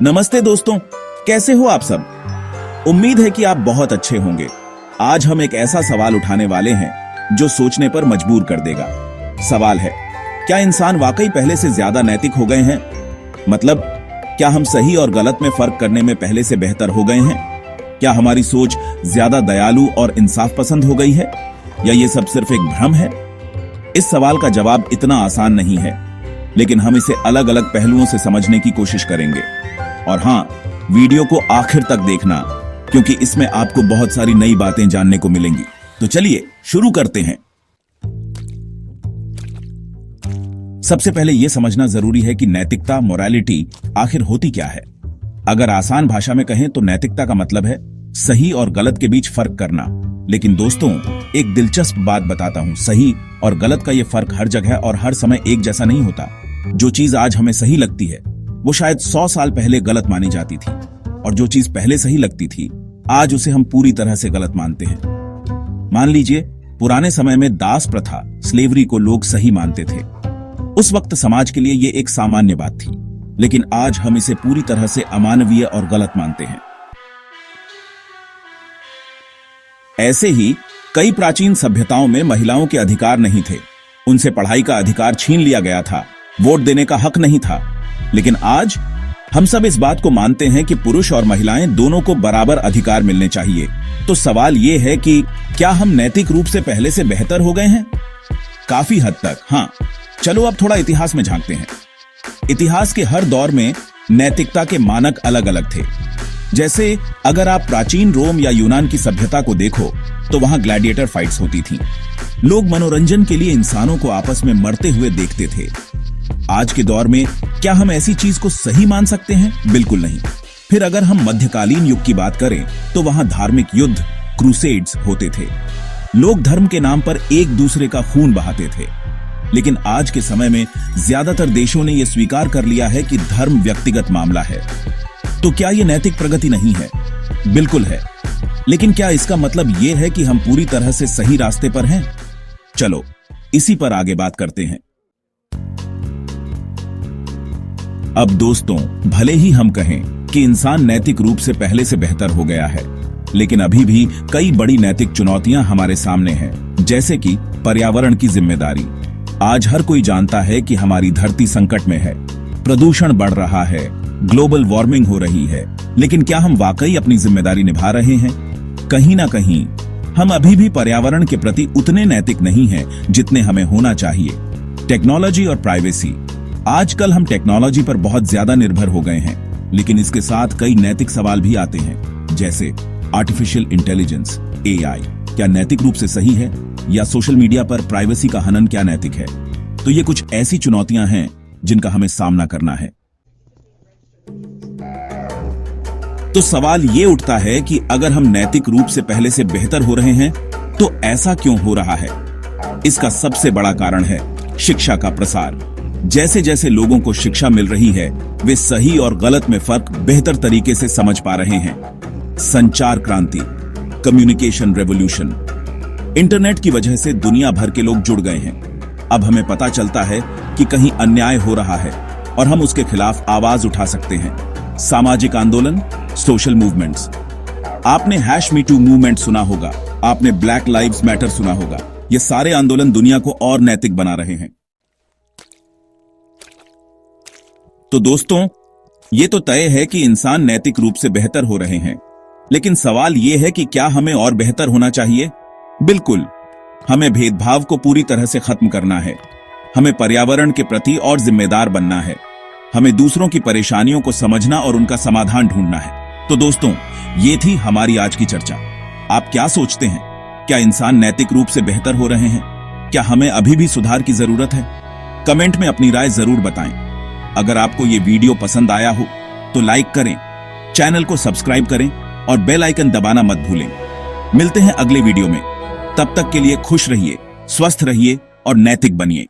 नमस्ते दोस्तों, कैसे हो आप सब। उम्मीद है कि आप बहुत अच्छे होंगे। आज हम एक ऐसा सवाल उठाने वाले हैं जो सोचने पर मजबूर कर देगा। सवाल है, क्या इंसान वाकई पहले से ज्यादा नैतिक हो गए हैं? मतलब, क्या हम सही और गलत में फर्क करने में पहले से बेहतर हो गए हैं? क्या हमारी सोच ज्यादा दयालु और इंसाफ पसंद हो गई है, या ये सब सिर्फ एक भ्रम है? इस सवाल का जवाब इतना आसान नहीं है, लेकिन हम इसे अलग अलग पहलुओं से समझने की कोशिश करेंगे। और हाँ, वीडियो को आखिर तक देखना, क्योंकि इसमें आपको बहुत सारी नई बातें जानने को मिलेंगी। तो चलिए शुरू करते हैं। सबसे पहले यह समझना जरूरी है कि नैतिकता, मोरालिटी आखिर होती क्या है। अगर आसान भाषा में कहें तो नैतिकता का मतलब है सही और गलत के बीच फर्क करना। लेकिन दोस्तों, एक दिलचस्प बात बताता हूं, सही और गलत का यह फर्क हर जगह और हर समय एक जैसा नहीं होता। जो चीज आज हमें सही लगती है वो शायद 100 साल पहले गलत मानी जाती थी, और जो चीज पहले सही लगती थी आज उसे हम पूरी तरह से गलत मानते हैं। मान लीजिए, पुराने समय में दास प्रथा, स्लेवरी को लोग सही मानते थे। उस वक्त समाज के लिए यह एक सामान्य बात थी, लेकिन आज हम इसे पूरी तरह से अमानवीय और गलत मानते हैं। ऐसे ही कई प्राचीन सभ्यताओं में महिलाओं के अधिकार नहीं थे, उनसे पढ़ाई का अधिकार छीन लिया गया था, वोट देने का हक नहीं था। लेकिन आज हम सब इस बात को मानते हैं कि पुरुष और महिलाएं दोनों को बराबर अधिकार मिलने चाहिए। तो सवाल यह है कि क्या हम नैतिक रूप से पहले से बेहतर हो गए हैं? काफी हद तक, हाँ। चलो अब थोड़ा इतिहास में झांकते हैं। इतिहास के हर दौर में नैतिकता के मानक अलग अलग थे। जैसे अगर आप प्राचीन रोम या यूनान की सभ्यता को देखो तो वहां ग्लैडिएटर फाइट्स होती थीं। लोग मनोरंजन के लिए इंसानों को आपस में मरते हुए देखते थे। आज के दौर में क्या हम ऐसी चीज को सही मान सकते हैं? बिल्कुल नहीं। फिर अगर हम मध्यकालीन युग की बात करें तो वहां धार्मिक युद्ध, क्रूसेड्स होते थे। लोग धर्म के नाम पर एक दूसरे का खून बहाते थे। लेकिन आज के समय में ज्यादातर देशों ने यह स्वीकार कर लिया है कि धर्म व्यक्तिगत मामला है। तो क्या यह नैतिक प्रगति नहीं है? बिल्कुल है। लेकिन क्या इसका मतलब यह है कि हम पूरी तरह से सही रास्ते पर हैं? चलो इसी पर आगे बात करते हैं। अब दोस्तों, भले ही हम कहें कि इंसान नैतिक रूप से पहले से बेहतर हो गया है, लेकिन अभी भी कई बड़ी नैतिक चुनौतियां हमारे सामने हैं। जैसे कि पर्यावरण की जिम्मेदारी। आज हर कोई जानता है कि हमारी धरती संकट में है, प्रदूषण बढ़ रहा है, ग्लोबल वार्मिंग हो रही है। लेकिन क्या हम वाकई अपनी जिम्मेदारी निभा रहे हैं? कहीं ना कहीं हम अभी भी पर्यावरण के प्रति उतने नैतिक नहीं हैं जितने हमें होना चाहिए। टेक्नोलॉजी और प्राइवेसी। आजकल हम टेक्नोलॉजी पर बहुत ज्यादा निर्भर हो गए हैं, लेकिन इसके साथ कई नैतिक सवाल भी आते हैं। जैसे आर्टिफिशियल इंटेलिजेंस, एआई, क्या नैतिक रूप से सही है? या सोशल मीडिया पर प्राइवेसी का हनन क्या नैतिक है? तो ये कुछ ऐसी चुनौतियां हैं जिनका हमें सामना करना है। तो सवाल ये उठता है कि अगर हम नैतिक रूप से पहले से बेहतर हो रहे हैं तो ऐसा क्यों हो रहा है? इसका सबसे बड़ा कारण है शिक्षा का प्रसार। जैसे जैसे लोगों को शिक्षा मिल रही है, वे सही और गलत में फर्क बेहतर तरीके से समझ पा रहे हैं। संचार क्रांति, कम्युनिकेशन रेवोल्यूशन। इंटरनेट की वजह से दुनिया भर के लोग जुड़ गए हैं। अब हमें पता चलता है कि कहीं अन्याय हो रहा है और हम उसके खिलाफ आवाज उठा सकते हैं। सामाजिक आंदोलन, सोशल मूवमेंट्स। आपने #MeToo मूवमेंट सुना होगा, आपने ब्लैक लाइव्स मैटर सुना होगा। ये सारे आंदोलन दुनिया को और नैतिक बना रहे हैं। तो दोस्तों, ये तो तय है कि इंसान नैतिक रूप से बेहतर हो रहे हैं, लेकिन सवाल यह है कि क्या हमें और बेहतर होना चाहिए? बिल्कुल। हमें भेदभाव को पूरी तरह से खत्म करना है। हमें पर्यावरण के प्रति और जिम्मेदार बनना है। हमें दूसरों की परेशानियों को समझना और उनका समाधान ढूंढना है। तो दोस्तों, ये थी हमारी आज की चर्चा। आप क्या सोचते हैं? क्या इंसान नैतिक रूप से बेहतर हो रहे हैं? क्या हमें अभी भी सुधार की जरूरत है? कमेंट में अपनी राय जरूर बताएं। अगर आपको ये वीडियो पसंद आया हो तो लाइक करें, चैनल को सब्सक्राइब करें और बेल आइकन दबाना मत भूलें। मिलते हैं अगले वीडियो में। तब तक के लिए खुश रहिए, स्वस्थ रहिए और नैतिक बनिए।